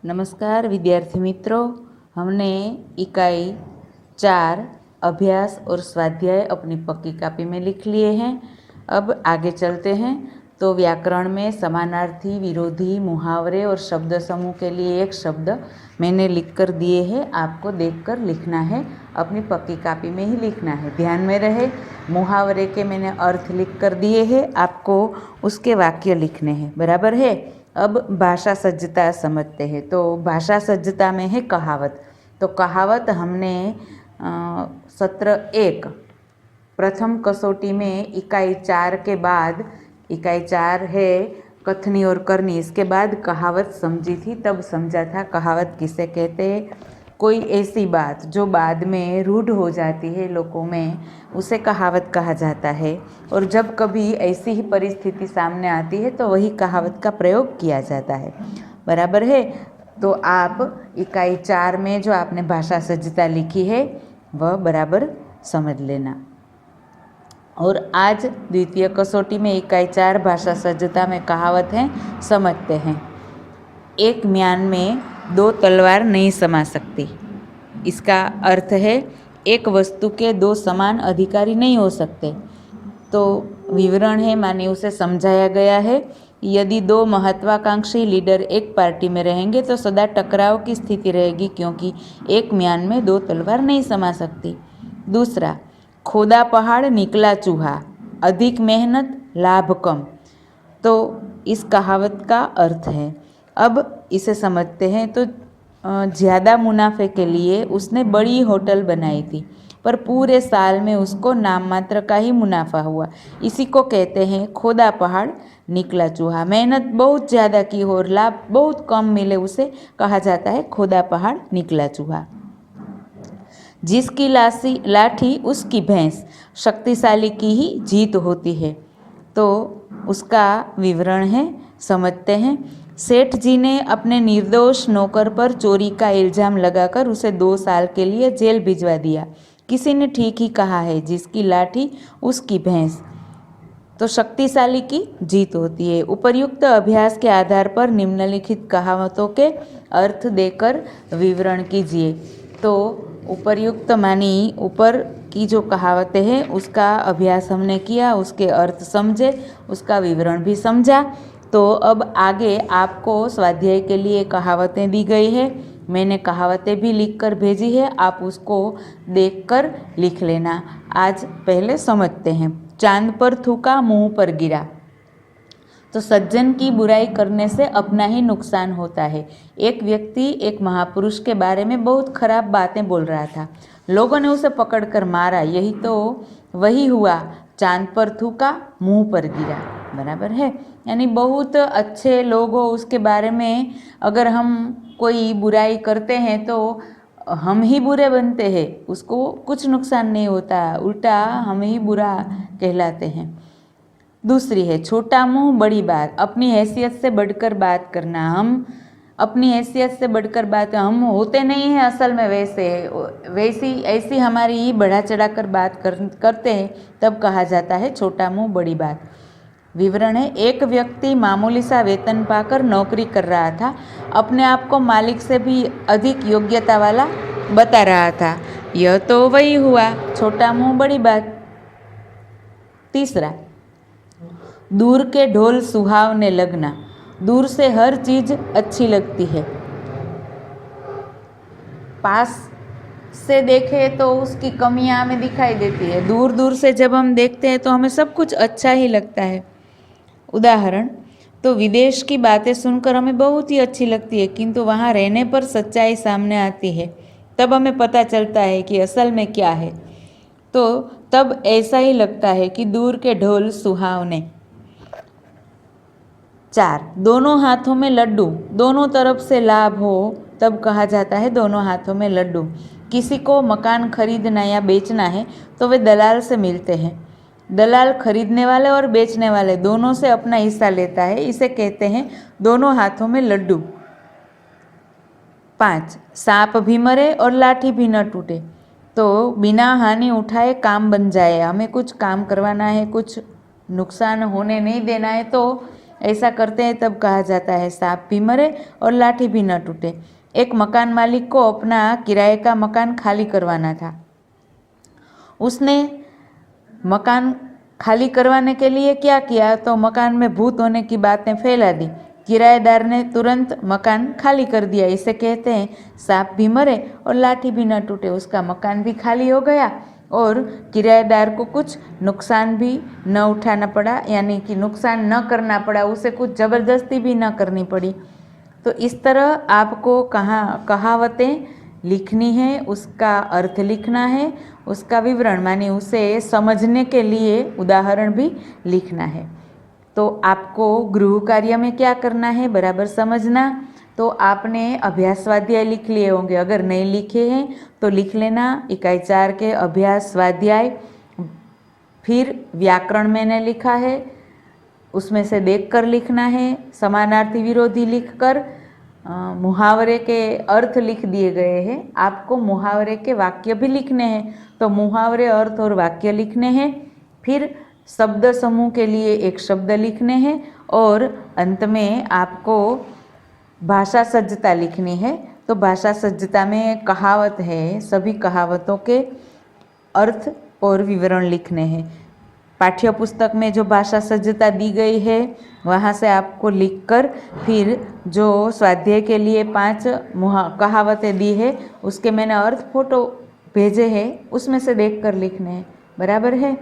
नमस्कार विद्यार्थी मित्रों, हमने इकाई 4 अभ्यास और स्वाध्याय अपनी पक्की कापी में लिख लिए हैं। अब आगे चलते हैं। तो व्याकरण में समानार्थी, विरोधी, मुहावरे और शब्द समूह के लिए एक शब्द मैंने लिख कर दिए हैं। आपको देखकर लिखना है, अपनी पक्की कापी में ही लिखना है। ध्यान में रहे, मुहावरे के मैंने अर्थ लिख कर दिए हैं, आपको उसके वाक्य लिखने हैं। बराबर है। अब भाषा सज्जता समझते हैं। तो भाषा सज्जता में है कहावत। तो कहावत हमने सत्र 1 प्रथम कसौटी में इकाई 4 के बाद, इकाई 4 है कथनी और करनी, इसके बाद कहावत समझी थी। तब समझा था कहावत किसे कहते हैं। कोई ऐसी बात जो बाद में रूढ़ हो जाती है लोगों में, उसे कहावत कहा जाता है। और जब कभी ऐसी ही परिस्थिति सामने आती है तो वही कहावत का प्रयोग किया जाता है। बराबर है। तो आप इकाई 4 में जो आपने भाषा सज्जता लिखी है वह बराबर समझ लेना। और आज द्वितीय कसौटी में इकाई 4 भाषा सज्जता में कहावत है, समझते हैं। एक म्यान में 2 तलवार नहीं समा सकती। इसका अर्थ है एक वस्तु के 2 समान अधिकारी नहीं हो सकते। तो विवरण है, माने उसे समझाया गया है। यदि 2 महत्वाकांक्षी लीडर एक पार्टी में रहेंगे तो सदा टकराव की स्थिति रहेगी, क्योंकि एक म्यान में 2 तलवार नहीं समा सकती। दूसरा, खोदा पहाड़ निकला चूहा, अधिक मेहनत लाभ कम। तो इस कहावत का अर्थ है। अब इसे समझते हैं। तो ज़्यादा मुनाफे के लिए उसने बड़ी होटल बनाई थी, पर पूरे साल में उसको नाम मात्र का ही मुनाफा हुआ। इसी को कहते हैं खोदा पहाड़ निकला चूहा। मेहनत बहुत ज़्यादा की हो और लाभ बहुत कम मिले, उसे कहा जाता है खोदा पहाड़ निकला चूहा। जिसकी लाठी उसकी भैंस, शक्तिशाली की ही जीत होती है। तो उसका विवरण है, समझते हैं। सेठ जी ने अपने निर्दोष नौकर पर चोरी का इल्ज़ाम लगाकर उसे 2 साल के लिए जेल भिजवा दिया। किसी ने ठीक ही कहा है, जिसकी लाठी उसकी भैंस, तो शक्तिशाली की जीत होती है। उपर्युक्त अभ्यास के आधार पर निम्नलिखित कहावतों के अर्थ देकर विवरण कीजिए। तो उपर्युक्त मानी ऊपर की जो कहावतें हैं उसका अभ्यास हमने किया, उसके अर्थ समझे, उसका विवरण भी समझा। तो अब आगे आपको स्वाध्याय के लिए कहावतें दी गई है। मैंने कहावतें भी लिख कर भेजी है, आप उसको देखकर लिख लेना। आज पहले समझते हैं। चांद पर थूका मुंह पर गिरा। तो सज्जन की बुराई करने से अपना ही नुकसान होता है। एक व्यक्ति एक महापुरुष के बारे में बहुत खराब बातें बोल रहा था। लोगों ने उसे पकड़कर मारा। यही तो वही हुआ, चांद पर थूका मुंह पर गिरा। बराबर है। यानी बहुत अच्छे लोग हो, उसके बारे में अगर हम कोई बुराई करते हैं तो हम ही बुरे बनते हैं, उसको कुछ नुकसान नहीं होता, उल्टा हम ही बुरा कहलाते हैं। दूसरी है छोटा मुंह बड़ी बात, अपनी हैसियत से बढ़कर बात करना। हम अपनी हैसियत से बढ़कर बात, हम होते नहीं हैं असल में वैसी ऐसी हमारी ही बढ़ा चढ़ा कर बात करते हैं, तब कहा जाता है छोटा मुंह बड़ी बात। विवरण है, एक व्यक्ति मामूली सा वेतन पाकर नौकरी कर रहा था। अपने आप को मालिक से भी अधिक योग्यता वाला बता रहा था। यह तो वही हुआ, छोटा मुंह बड़ी बात। तीसरा, दूर के ढोल सुहावने लगना। दूर से हर चीज अच्छी लगती है, पास से देखे तो उसकी कमियां हमें दिखाई देती है। दूर दूर से जब हम देखते हैं तो हमें सब कुछ अच्छा ही लगता है। उदाहरण, तो विदेश की बातें सुनकर हमें बहुत ही अच्छी लगती है, किंतु वहाँ रहने पर सच्चाई सामने आती है। तब हमें पता चलता है कि असल में क्या है। तो तब ऐसा ही लगता है कि दूर के ढोल सुहावने। 4, दोनों हाथों में लड्डू, दोनों तरफ से लाभ हो तब कहा जाता है दोनों हाथों में लड्डू। किसी को मकान खरीदना या बेचना है तो वे दलाल से मिलते हैं। दलाल खरीदने वाले और बेचने वाले दोनों से अपना हिस्सा लेता है, इसे कहते हैं दोनों हाथों में लड्डू। 5, सांप भी मरे और लाठी भी न टूटे। तो बिना हानि उठाए काम बन जाए, हमें कुछ काम करवाना है, कुछ नुकसान होने नहीं देना है, तो ऐसा करते हैं तब कहा जाता है सांप भी मरे और लाठी भी न टूटे। एक मकान मालिक को अपना किराए का मकान खाली करवाना था। उसने मकान खाली करवाने के लिए क्या किया, तो मकान में भूत होने की बातें फैला दी। किराएदार ने तुरंत मकान खाली कर दिया। इसे कहते हैं सांप भी मरे और लाठी भी न टूटे। उसका मकान भी खाली हो गया और किराएदार को कुछ नुकसान भी न उठाना पड़ा, यानी कि नुकसान न करना पड़ा, उसे कुछ ज़बरदस्ती भी न करनी पड़ी। तो इस तरह आपको कहावतें लिखनी है, उसका अर्थ लिखना है, उसका विवरण माने उसे समझने के लिए उदाहरण भी लिखना है। तो आपको गृह कार्य में क्या करना है बराबर समझना। तो आपने अभ्यास स्वाध्याय लिख लिए होंगे, अगर नहीं लिखे हैं तो लिख लेना। इकाई 4 के अभ्यास स्वाध्याय, फिर व्याकरण मैंने लिखा है, उसमें से देखकर लिखना है। समानार्थी विरोधी लिखकर मुहावरे के अर्थ लिख दिए गए हैं। आपको मुहावरे के वाक्य भी लिखने हैं, तो मुहावरे अर्थ और वाक्य लिखने हैं। फिर शब्द समूह के लिए एक शब्द लिखने हैं और अंत में आपको भाषा सज्जता लिखनी है। तो भाषा सज्जता में कहावत है, सभी कहावतों के अर्थ और विवरण लिखने हैं। पाठ्य पुस्तक में जो भाषा सज्जता दी गई है वहाँ से आपको लिखकर फिर जो स्वाध्याय के लिए 5 कहावतें दी है उसके मैंने अर्थ फोटो भेजे हैं, उसमें से देखकर लिखने हैं। बराबर है।